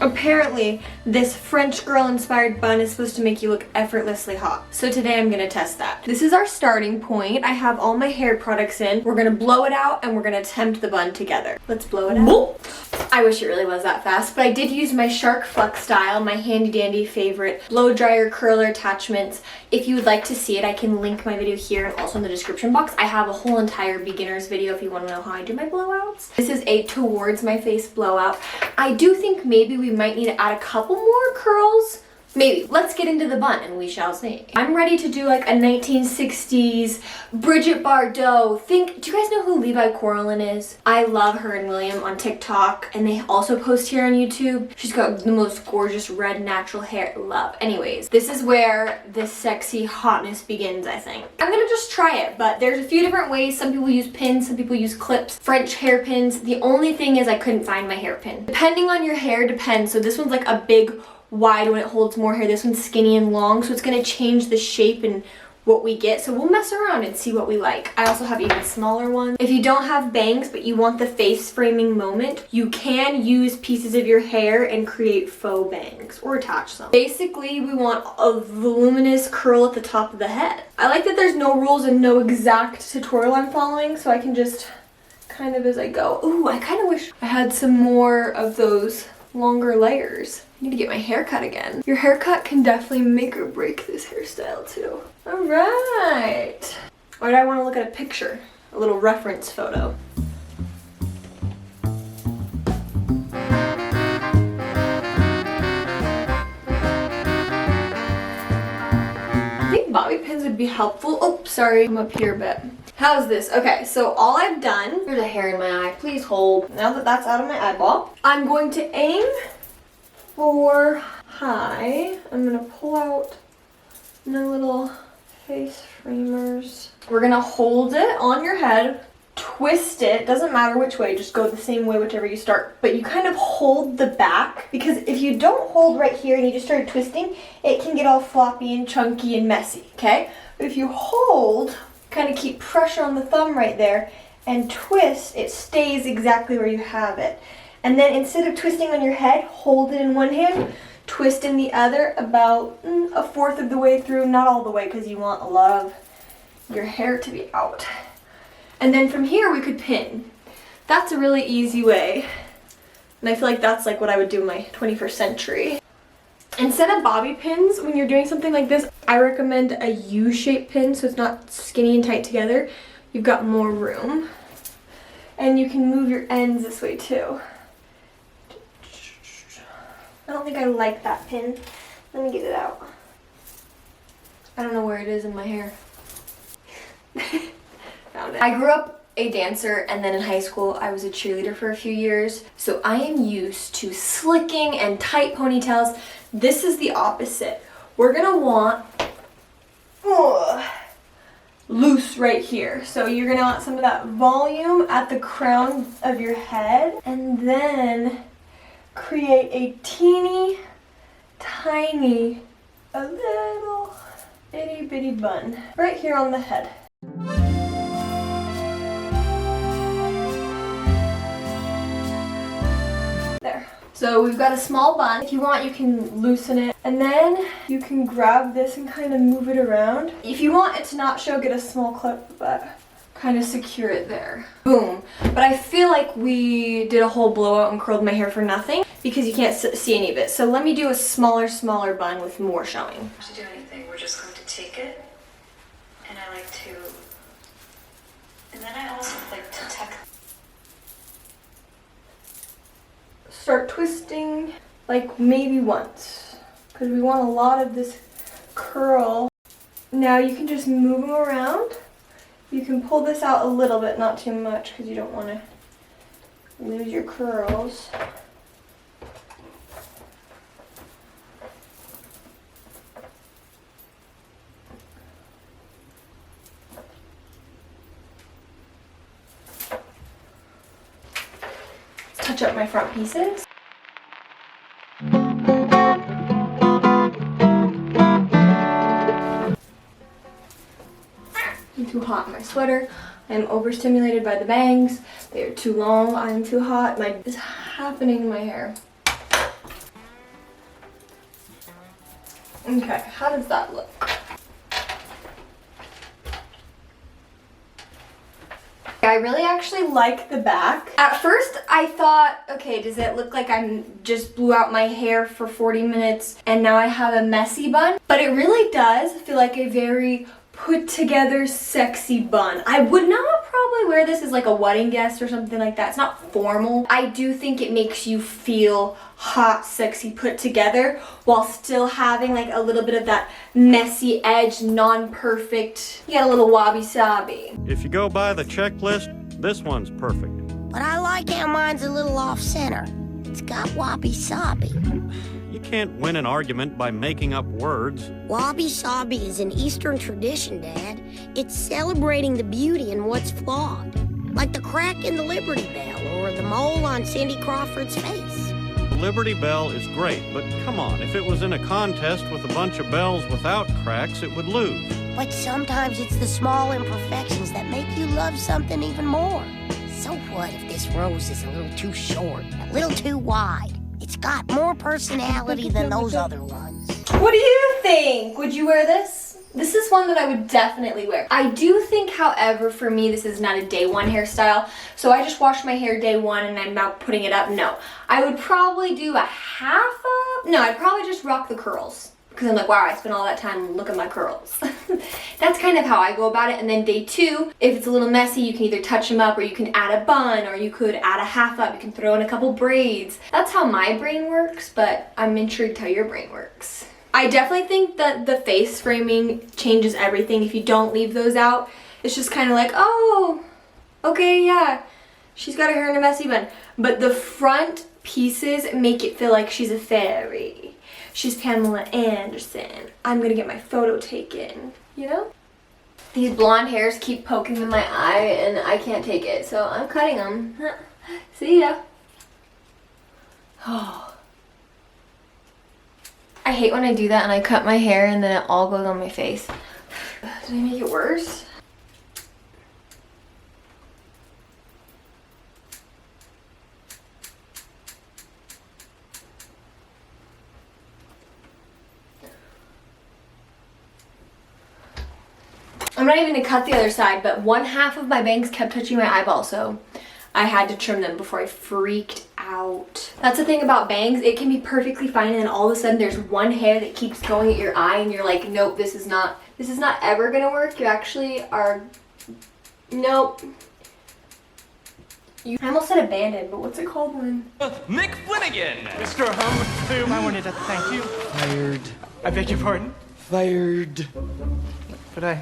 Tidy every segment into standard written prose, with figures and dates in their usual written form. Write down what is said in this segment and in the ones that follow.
Apparently, this French girl inspired bun is supposed to make you look effortlessly hot. So today I'm gonna test that. This is our starting point. I have all my hair products in. We're gonna blow it out and we're gonna attempt the bun together. Let's blow it out. I wish it really was that fast, but I did use my Shark Flex style, my handy dandy favorite blow dryer curler attachments. If you would like to see it, I can link my video here and also in the description box. I have a whole entire beginner's video if you want to know how I do my blowouts. This is a towards my face blowout. I do think maybe we might need to add a couple more curls. Maybe. Let's get into the bun and we shall see. I'm ready to do like a 1960s Brigitte Bardot. Do you guys know who Levi Coralin is? I love her and William on TikTok, and they also post here on YouTube. She's got the most gorgeous red natural hair. Love. Anyways, this is where the sexy hotness begins, I think. I'm gonna just try it, but there's a few different ways. Some people use pins, some people use clips, French hairpins. The only thing is I couldn't find my hairpin. Depending on your hair depends. So this one's like a big wide when it holds more hair. This one's skinny and long, so it's going to change the shape and what we get. So we'll mess around and see what we like. I also have even smaller ones. If you don't have bangs but you want the face framing moment, you can use pieces of your hair and create faux bangs or attach them. Basically, we want a voluminous curl at the top of the head. I like that there's no rules and no exact tutorial I'm following, so I can just kind of as I go. Ooh, I kind of wish I had some more of those longer layers. I need to get my hair cut again. Your haircut can definitely make or break this hairstyle too. All right. Or do I want to look at a picture? A little reference photo. I think bobby pins would be helpful. Oh, sorry, I'm up here a bit. How's this? Okay, so all I've done, there's a hair in my eye, please hold. Now that that's out of my eyeball, I'm going to aim for high. I'm gonna pull out my little face framers. We're gonna hold it on your head, twist it, doesn't matter which way, just go the same way whichever you start. But you kind of hold the back, because if you don't hold right here and you just start twisting, it can get all floppy and chunky and messy, okay? But if you hold, kind of keep pressure on the thumb right there and twist, it stays exactly where you have it. And then instead of twisting on your head, hold it in one hand, twist in the other about a fourth of the way through, not all the way because you want a lot of your hair to be out. And then from here we could pin. That's a really easy way. And I feel like that's like what I would do in my 21st century. Instead of bobby pins, when you're doing something like this, I recommend a U-shaped pin so it's not skinny and tight together. You've got more room. And you can move your ends this way too. I don't think I like that pin. Let me get it out. I don't know where it is in my hair. Found it. I grew up a dancer, and then in high school I was a cheerleader for a few years. So I am used to slicking and tight ponytails. This is the opposite. We're gonna want loose right here. So you're gonna want some of that volume at the crown of your head, and then create a teeny tiny, a little itty bitty bun right here on the head. There. So we've got a small bun. If you want, you can loosen it. And then you can grab this and kind of move it around. If you want it to not show, get a small clip, but kind of secure it there. Boom. But I feel like we did a whole blowout and curled my hair for nothing because you can't see any of it. So let me do a smaller bun with more showing. To do anything, we're just going to take it, and I like to, and then I also like to tuck. Start twisting like maybe once because we want a lot of this curl. Now you can just move them around. You can pull this out a little bit, not too much because you don't want to lose your curls. Touch up my front pieces. I'm too hot in my sweater. I'm overstimulated by the bangs. They are too long. I'm too hot. What is happening to my hair? Okay, how does that look? I really actually like the back. At first I thought, okay, does it look like I'm just blew out my hair for 40 minutes and now I have a messy bun? But it really does feel like a very put together sexy bun. I would not probably wear this as like a wedding guest or something like that. It's not formal. I do think it makes you feel hot, sexy, put together while still having like a little bit of that messy edge, non-perfect. You got a little wabi-sabi. If you go by the checklist, this one's perfect. But I like how mine's a little off-center. It's got wabi-sabi. You can't win an argument by making up words. Wabi-sabi is an Eastern tradition, Dad. It's celebrating the beauty in what's flawed. Like the crack in the Liberty Bell or the mole on Cindy Crawford's face. The Liberty Bell is great, but come on, if it was in a contest with a bunch of bells without cracks, it would lose. But sometimes it's the small imperfections that make you love something even more. So what if this rose is a little too short, a little too wide? It's got more personality than those other ones. What do you think? Would you wear this? This is one that I would definitely wear. I do think, however, for me, this is not a day one hairstyle. So I just washed my hair day one and I'm now putting it up. No, I would probably do a half up. No, I'd probably just rock the curls. Because I'm like, wow, I spent all that time looking at my curls. That's kind of how I go about it. And then day two, if it's a little messy, you can either touch them up or you can add a bun or you could add a half up. You can throw in a couple braids. That's how my brain works, but I'm intrigued how your brain works. I definitely think that the face framing changes everything. If you don't leave those out, it's just kind of like, oh, okay, yeah, she's got her hair in a messy bun. But the front pieces make it feel like she's a fairy. She's Pamela Anderson. I'm gonna get my photo taken, you know? These blonde hairs keep poking in my eye and I can't take it, so I'm cutting them. See ya. Oh. I hate when I do that and I cut my hair and then it all goes on my face. Did I make it worse? I'm not even gonna cut the other side, but one half of my bangs kept touching my eyeball, so I had to trim them before I freaked out. That's the thing about bangs, it can be perfectly fine and then all of a sudden there's one hair that keeps going at your eye and you're like, nope, this is not ever gonna work. You actually are, nope. I almost said abandoned, but what's it called when? Nick Flanagan! Mr. Humboom, I wanted to thank you. Fired. I beg your pardon? Fired. But I...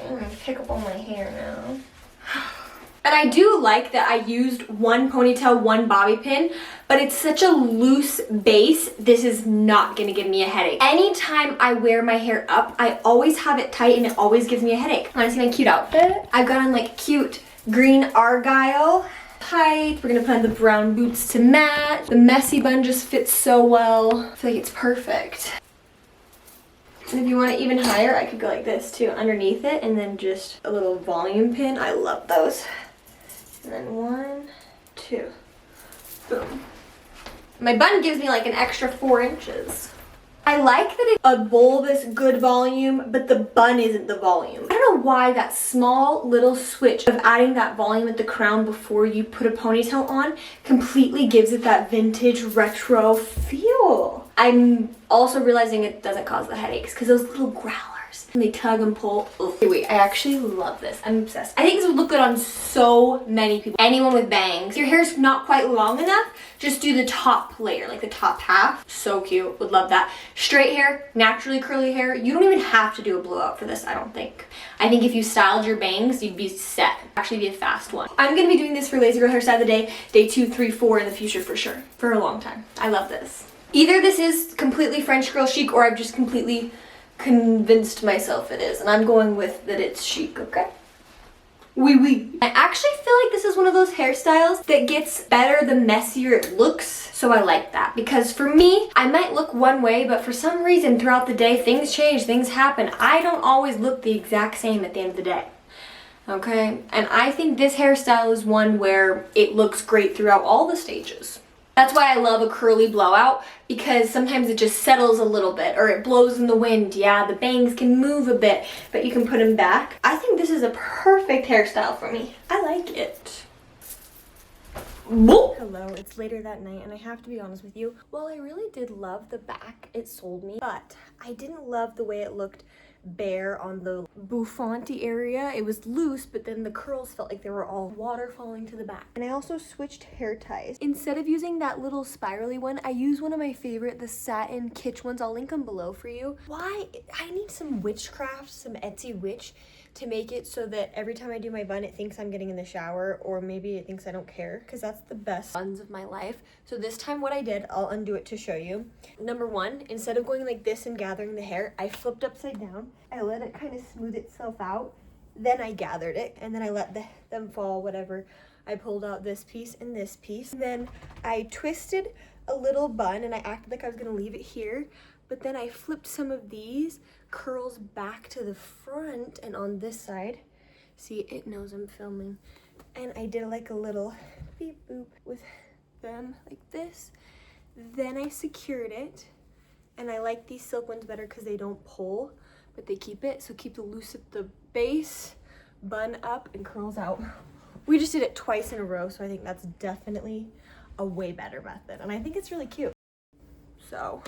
I'm gonna pick up all my hair now. And I do like that I used one ponytail, one bobby pin, but it's such a loose base, this is not gonna give me a headache. Anytime I wear my hair up, I always have it tight and it always gives me a headache. Wanna see my cute outfit? I've got on like cute green argyle tight. We're gonna put on the brown boots to match. The messy bun just fits so well. I feel like it's perfect. And if you want it even higher, I could go like this too, underneath it, and then just a little volume pin. I love those. And then 1, 2, boom. My bun gives me like an extra 4 inches. I like that it's a bulbous, good volume, but the bun isn't the volume. I don't know why that small little switch of adding that volume at the crown before you put a ponytail on completely gives it that vintage retro feel. I'm also realizing it doesn't cause the headaches because those little growlers, and they tug and pull. Okay, wait, I actually love this. I'm obsessed. I think this would look good on so many people. Anyone with bangs. If your hair's not quite long enough, just do the top layer, like the top half. So cute, would love that. Straight hair, naturally curly hair. You don't even have to do a blowout for this, I don't think. I think if you styled your bangs, you'd be set. Actually be a fast one. I'm gonna be doing this for Lazy Girl Hairstyle of the day 2, 3, 4 in the future for sure. For a long time. I love this. Either this is completely French girl chic or I've just completely convinced myself it is. And I'm going with that it's chic, okay? Oui, oui. I actually feel like this is one of those hairstyles that gets better the messier it looks. So I like that. Because for me, I might look one way, but for some reason throughout the day, things change, things happen. I don't always look the exact same at the end of the day. Okay, and I think this hairstyle is one where it looks great throughout all the stages. That's why I love a curly blowout, because sometimes it just settles a little bit or it blows in the wind. Yeah, the bangs can move a bit, but you can put them back. I think this is a perfect hairstyle for me. I like it. Hello, it's later that night and I have to be honest with you. While I really did love the back it sold me, but I didn't love the way it looked bare on the bouffanty area. It was loose, but then the curls felt like they were all water falling to the back. And I also switched hair ties. Instead of using that little spirally one, I used one of my favorite, the satin kitsch ones. I'll link them below for you. Why? I need some witchcraft, some Etsy witch to make it so that every time I do my bun, it thinks I'm getting in the shower, or maybe it thinks I don't care, because that's the best buns of my life. So this time what I did, I'll undo it to show you. Number one, instead of going like this and gathering the hair, I flipped upside down. I let it kind of smooth itself out. Then I gathered it, and then I let them fall, whatever. I pulled out this piece and this piece. And then I twisted a little bun, and I acted like I was gonna leave it here, but then I flipped some of these curls back to the front, and on this side, see, it knows I'm filming, and I did like a little beep boop with them like this. Then I secured it, and I like these silk ones better because they don't pull, but they keep it, so keep the loose at the base, bun up, and curls out. We just did it twice in a row, so I think that's definitely a way better method, and I think it's really cute. So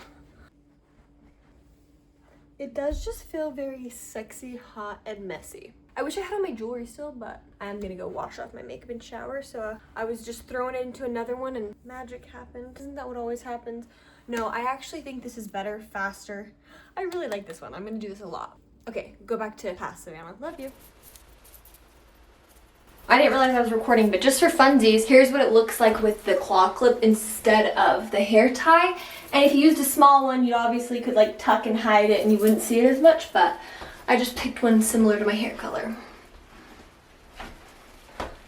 it does just feel very sexy, hot, and messy. I wish I had on my jewelry still, but I'm gonna go wash off my makeup and shower, so I was just throwing it into another one and magic happened. Isn't that what always happens? No, I actually think this is better, faster. I really like this one. I'm gonna do this a lot. Okay, go back to past Savannah. Love you. I didn't realize I was recording, but just for funsies, here's what it looks like with the claw clip instead of the hair tie. And if you used a small one, you obviously could like tuck and hide it and you wouldn't see it as much, but I just picked one similar to my hair color.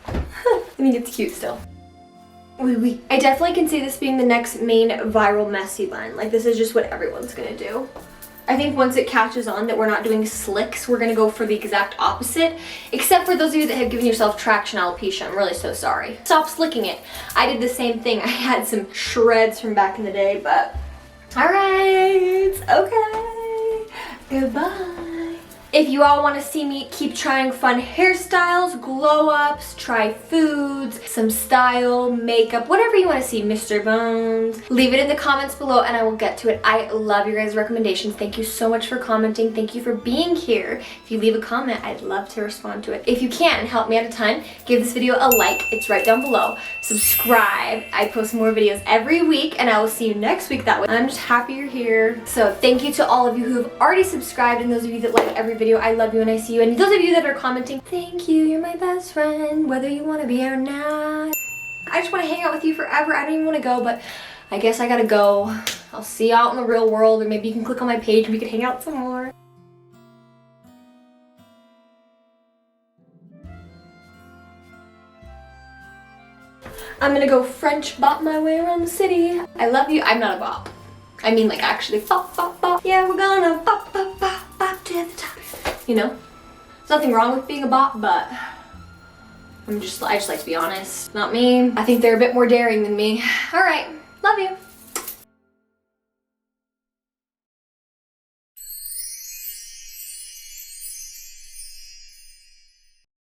I think it's cute still. Oui. I definitely can see this being the next main viral messy bun. Like, this is just what everyone's gonna do. I think once it catches on that we're not doing slicks, we're gonna go for the exact opposite. Except for those of you that have given yourself traction alopecia, I'm really so sorry. Stop slicking it. I did the same thing. I had some shreds from back in the day, but all right, okay, goodbye. If you all want to see me keep trying fun hairstyles, glow-ups, try foods, some style, makeup, whatever you want to see, Mr. Bones, leave it in the comments below and I will get to it. I love your guys' recommendations. Thank you so much for commenting. Thank you for being here. If you leave a comment, I'd love to respond to it. If you can and help me out a ton, give this video a like. It's right down below. Subscribe. I post more videos every week and I will see you next week that way. I'm just happy you're here. So thank you to all of you who have already subscribed and those of you that like every video. I love you and I see you. And those of you that are commenting, thank you, you're my best friend, whether you want to be or not. I just want to hang out with you forever. I don't even want to go, but I guess I gotta go. I'll see you out in the real world, or maybe you can click on my page and we can hang out some more. I'm gonna go French bop my way around the city. I love you. I'm not a bop. I mean, like, actually bop, bop, bop. Yeah, we're gonna bop, bop, bop, bop to the top. You know, there's nothing wrong with being a bop, but I just like to be honest. Not me. I think they're a bit more daring than me. All right, love you.